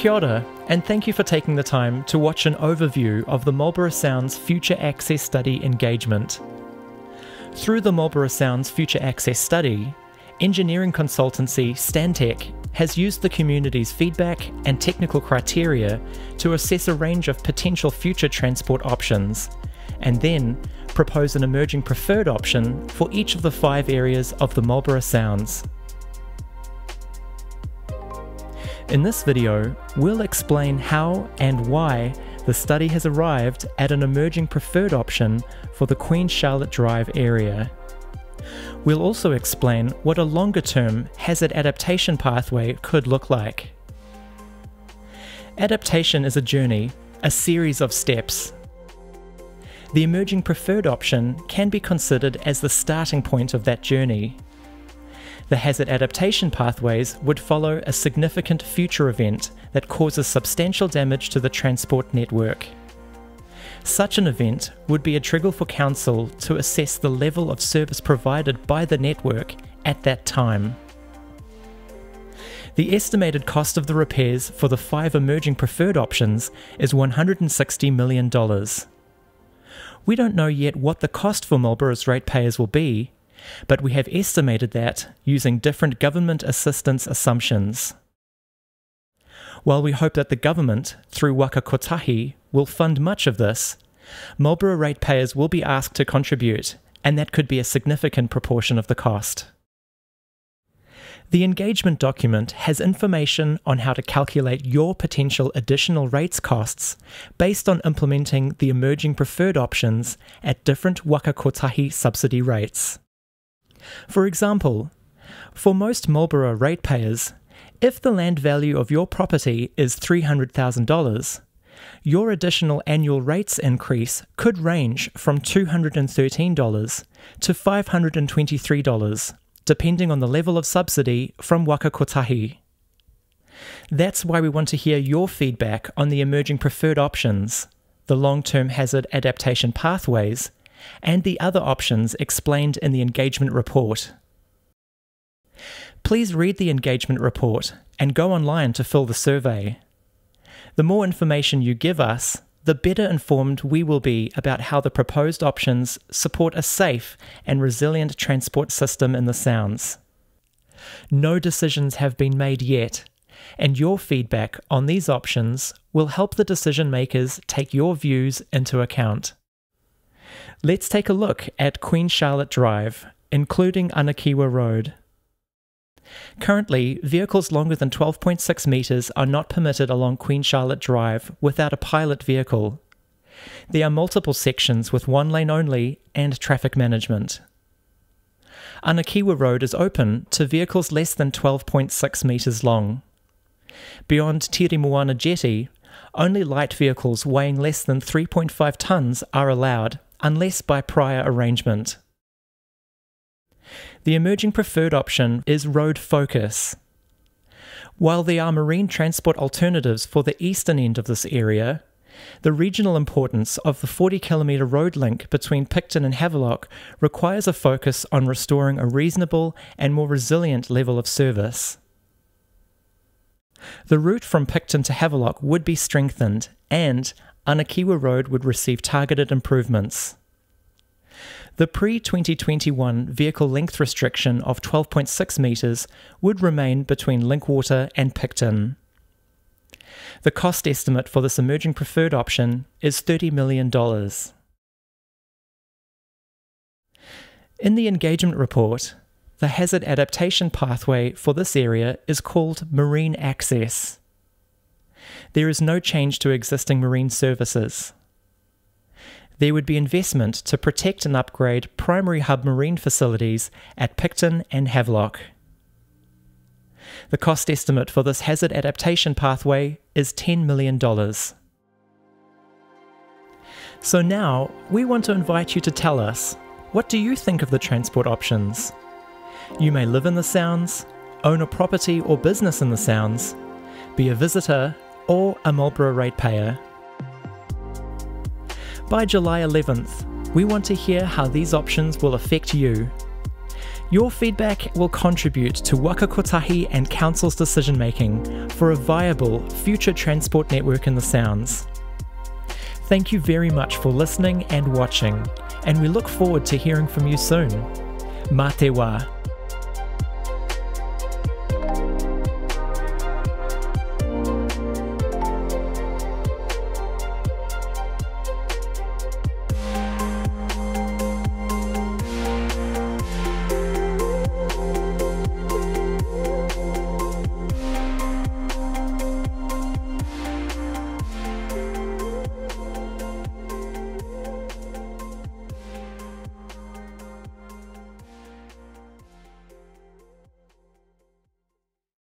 Kia ora, and thank you for taking the time to watch an overview of the Marlborough Sounds Future Access Study engagement. Through the Marlborough Sounds Future Access Study, engineering consultancy Stantec has used the community's feedback and technical criteria to assess a range of potential future transport options, and then propose an emerging preferred option for each of the 5 areas of the Marlborough Sounds. In this video, we'll explain how and why the study has arrived at an emerging preferred option for the Queen Charlotte Drive area. We'll also explain what a longer-term hazard adaptation pathway could look like. Adaptation is a journey, a series of steps. The emerging preferred option can be considered as the starting point of that journey. The hazard adaptation pathways would follow a significant future event that causes substantial damage to the transport network. Such an event would be a trigger for Council to assess the level of service provided by the network at that time. The estimated cost of the repairs for the 5 emerging preferred options is $160 million. We don't know yet what the cost for Marlborough's ratepayers will be, but we have estimated that using different government assistance assumptions. While we hope that the government, through Waka Kotahi, will fund much of this, Marlborough ratepayers will be asked to contribute, and that could be a significant proportion of the cost. The engagement document has information on how to calculate your potential additional rates costs based on implementing the emerging preferred options at different Waka Kotahi subsidy rates. For example, for most Marlborough ratepayers, if the land value of your property is $300,000, your additional annual rates increase could range from $213 to $523, depending on the level of subsidy from Waka Kotahi. That's why we want to hear your feedback on the emerging preferred options, the long-term hazard adaptation pathways, and the other options explained in the engagement report. Please read the engagement report and go online to fill the survey. The more information you give us, the better informed we will be about how the proposed options support a safe and resilient transport system in the Sounds. No decisions have been made yet, and your feedback on these options will help the decision makers take your views into account. Let's take a look at Queen Charlotte Drive, including Anakiwa Road. Currently, vehicles longer than 12.6 metres are not permitted along Queen Charlotte Drive without a pilot vehicle. There are multiple sections with 1 lane only and traffic management. Anakiwa Road is open to vehicles less than 12.6 metres long. Beyond Tirimuana Jetty, only light vehicles weighing less than 3.5 tonnes are allowed, unless by prior arrangement. The emerging preferred option is road focus. While there are marine transport alternatives for the eastern end of this area, the regional importance of the 40-kilometre road link between Picton and Havelock requires a focus on restoring a reasonable and more resilient level of service. The route from Picton to Havelock would be strengthened, and Anakiwa Road would receive targeted improvements. The pre-2021 vehicle length restriction of 12.6 metres would remain between Linkwater and Picton. The cost estimate for this emerging preferred option is $30 million. In the engagement report, the hazard adaptation pathway for this area is called Marine Access. There is no change to existing marine services. There would be investment to protect and upgrade primary hub marine facilities at Picton and Havelock. The cost estimate for this hazard adaptation pathway is $10 million. So now, we want to invite you to tell us, what do you think of the transport options? You may live in the Sounds, own a property or business in the Sounds, be a visitor or a Marlborough ratepayer. By July 11th, we want to hear how these options will affect you. Your feedback will contribute to Waka Kotahi and Council's decision making for a viable future transport network in the Sounds. Thank you very much for listening and watching, and we look forward to hearing from you soon. Mā te wā.